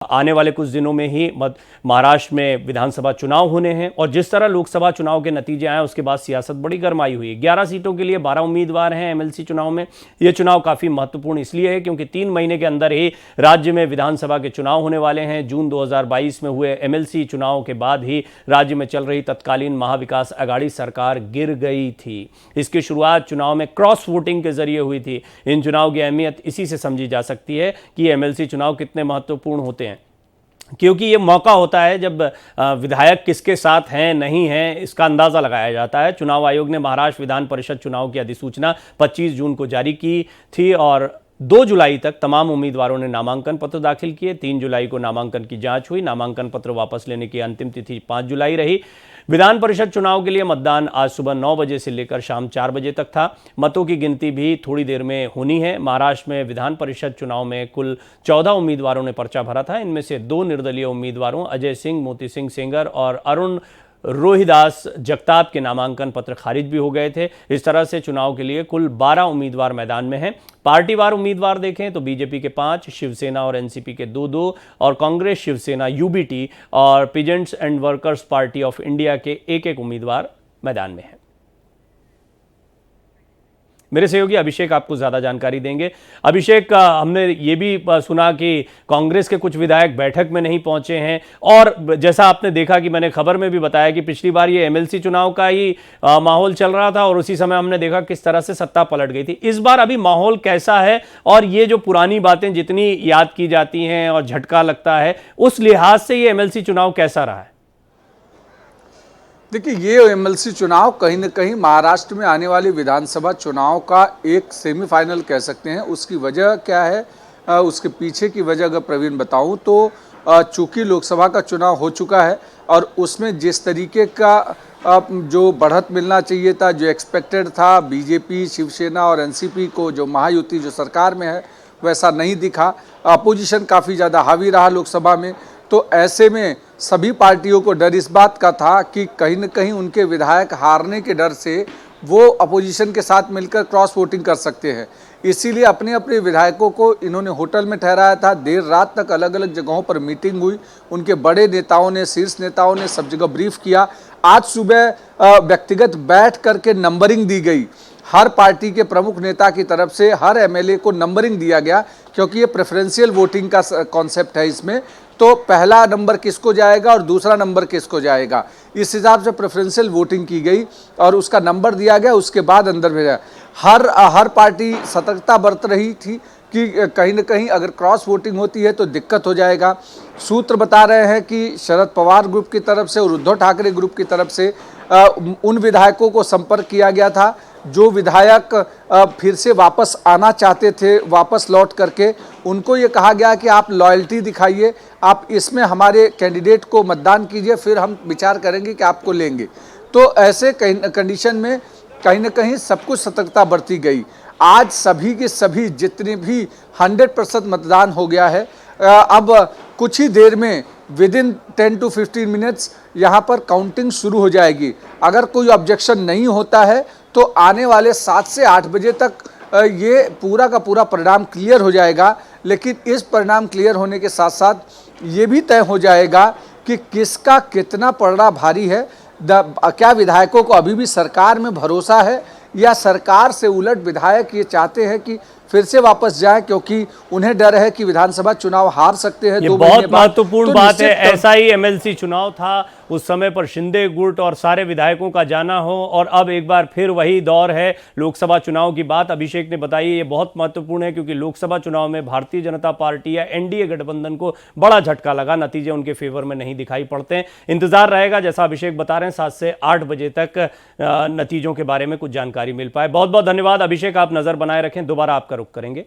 आने वाले कुछ दिनों में ही महाराष्ट्र में विधानसभा चुनाव होने हैं और जिस तरह लोकसभा चुनाव के नतीजे आए उसके बाद सियासत बड़ी गर्माई हुई है। 11 सीटों के लिए 12 उम्मीदवार हैं एमएलसी चुनाव में। यह चुनाव काफ़ी महत्वपूर्ण इसलिए है क्योंकि 3 महीने के अंदर ही राज्य में विधानसभा के चुनाव होने वाले हैं। जून 2022 में हुए एमएलसी चुनाव के बाद ही राज्य में चल रही तत्कालीन महाविकास अघाड़ी सरकार गिर गई थी। इसकी शुरुआत चुनाव में क्रॉस वोटिंग के जरिए हुई थी। इन चुनाव की अहमियत इसी से समझी जा सकती है कि एमएलसी चुनाव कितने महत्वपूर्ण होते हैं, क्योंकि ये मौका होता है जब विधायक किसके साथ हैं नहीं हैं इसका अंदाज़ा लगाया जाता है। चुनाव आयोग ने महाराष्ट्र विधान परिषद चुनाव की अधिसूचना 25 जून को जारी की थी और 2 जुलाई तक तमाम उम्मीदवारों ने नामांकन पत्र दाखिल किए। 3 जुलाई को नामांकन की जांच हुई। नामांकन पत्र वापस लेने की अंतिम तिथि 5 जुलाई रही। विधान परिषद चुनाव के लिए मतदान आज सुबह 9 बजे से लेकर शाम 4 बजे तक था। मतों की गिनती भी थोड़ी देर में होनी है। महाराष्ट्र में विधान परिषद चुनाव में कुल 14 उम्मीदवारों ने पर्चा भरा था। इनमें से 2 निर्दलीय उम्मीदवारों अजय सिंह, मोती सिंह सेंगर और अरुण रोहिदास जगताप के नामांकन पत्र खारिज भी हो गए थे। इस तरह से चुनाव के लिए कुल 12 उम्मीदवार मैदान में हैं। पार्टीवार उम्मीदवार देखें तो बीजेपी के 5, शिवसेना और एनसीपी के 2-2 और कांग्रेस, शिवसेना, यूबीटी और peasants and workers party of India के 1-1 उम्मीदवार मैदान में हैं। मेरे सहयोगी अभिषेक आपको ज़्यादा जानकारी देंगे। अभिषेक, हमने ये भी सुना कि कांग्रेस के कुछ विधायक बैठक में नहीं पहुंचे हैं और जैसा आपने देखा कि मैंने खबर में भी बताया कि पिछली बार ये एमएलसी चुनाव का ही माहौल चल रहा था और उसी समय हमने देखा किस तरह से सत्ता पलट गई थी। इस बार अभी माहौल कैसा है और ये जो पुरानी बातें जितनी याद की जाती हैं और झटका लगता है उस लिहाज से ये एमएलसी चुनाव कैसा रहा है? देखिए, ये एमएलसी चुनाव कहीं न कहीं महाराष्ट्र में आने वाली विधानसभा चुनाव का एक सेमीफाइनल कह सकते हैं। उसकी वजह क्या है, उसके पीछे की वजह अगर प्रवीण बताऊं तो चूंकि लोकसभा का चुनाव हो चुका है और उसमें जिस तरीके का जो बढ़त मिलना चाहिए था, जो एक्सपेक्टेड था बीजेपी, शिवसेना और एनसीपी को, जो महायुति जो सरकार में है, वैसा नहीं दिखा। अपोजिशन काफ़ी ज़्यादा हावी रहा लोकसभा में। तो ऐसे में सभी पार्टियों को डर इस बात का था कि कहीं न कहीं उनके विधायक हारने के डर से वो अपोजिशन के साथ मिलकर क्रॉस वोटिंग कर सकते हैं। इसीलिए अपने अपने विधायकों को इन्होंने होटल में ठहराया था। देर रात तक अलग अलग जगहों पर मीटिंग हुई। उनके बड़े नेताओं ने, शीर्ष नेताओं ने सब जगह ब्रीफ किया। आज सुबह व्यक्तिगत बैठ करके नंबरिंग दी गई। हर पार्टी के प्रमुख नेता की तरफ से हर एमएलए को नंबरिंग दिया गया, क्योंकि ये प्रेफरेंशियल वोटिंग का कॉन्सेप्ट है। इसमें तो पहला नंबर किसको जाएगा और दूसरा नंबर किसको जाएगा, इस हिसाब से प्रेफरेंशियल वोटिंग की गई और उसका नंबर दिया गया। उसके बाद अंदर भेजा। हर पार्टी सतर्कता बरत रही थी कि कहीं न कहीं अगर क्रॉस वोटिंग होती है तो दिक्कत हो जाएगा। सूत्र बता रहे हैं कि शरद पवार ग्रुप की तरफ से और उद्धव ठाकरे ग्रुप की तरफ से उन विधायकों को संपर्क किया गया था जो विधायक फिर से वापस आना चाहते थे। वापस लौट करके उनको ये कहा गया कि आप लॉयल्टी दिखाइए, आप इसमें हमारे कैंडिडेट को मतदान कीजिए, फिर हम विचार करेंगे कि आपको लेंगे। तो ऐसे कंडीशन में कहीं न कहीं सब कुछ सतर्कता बरती गई। आज सभी के सभी जितने भी 100% मतदान हो गया है। अब कुछ ही देर में विदिन 10 to 15 मिनट्स यहाँ पर काउंटिंग शुरू हो जाएगी। अगर कोई ऑब्जेक्शन नहीं होता है तो आने वाले 7 से 8 बजे तक ये पूरा का पूरा परिणाम क्लियर हो जाएगा। लेकिन इस परिणाम क्लियर होने के साथ साथ ये भी तय हो जाएगा कि किसका कितना पलड़ा भारी है। क्या विधायकों को अभी भी सरकार में भरोसा है या सरकार से उलट विधायक ये चाहते हैं कि फिर से वापस जाए, क्योंकि उन्हें डर है कि विधानसभा चुनाव हार सकते हैं। ये बहुत महत्वपूर्ण बात है। ऐसा ही एमएलसी चुनाव था, उस समय पर शिंदे गुट और सारे विधायकों का जाना हो और अब एक बार फिर वही दौर है लोकसभा चुनाव की बात अभिषेक ने बताई। ये बहुत महत्वपूर्ण है क्योंकि लोकसभा चुनाव में भारतीय जनता पार्टी या एनडीए गठबंधन को बड़ा झटका लगा। नतीजे उनके फेवर में नहीं दिखाई पड़ते। इंतजार रहेगा, जैसा अभिषेक बता रहे हैं, 7 से 8 बजे तक नतीजों के बारे में कुछ जानकारी मिल पाए। बहुत बहुत धन्यवाद अभिषेक, आप नजर बनाए रखें। दोबारा आपका रुख करेंगे।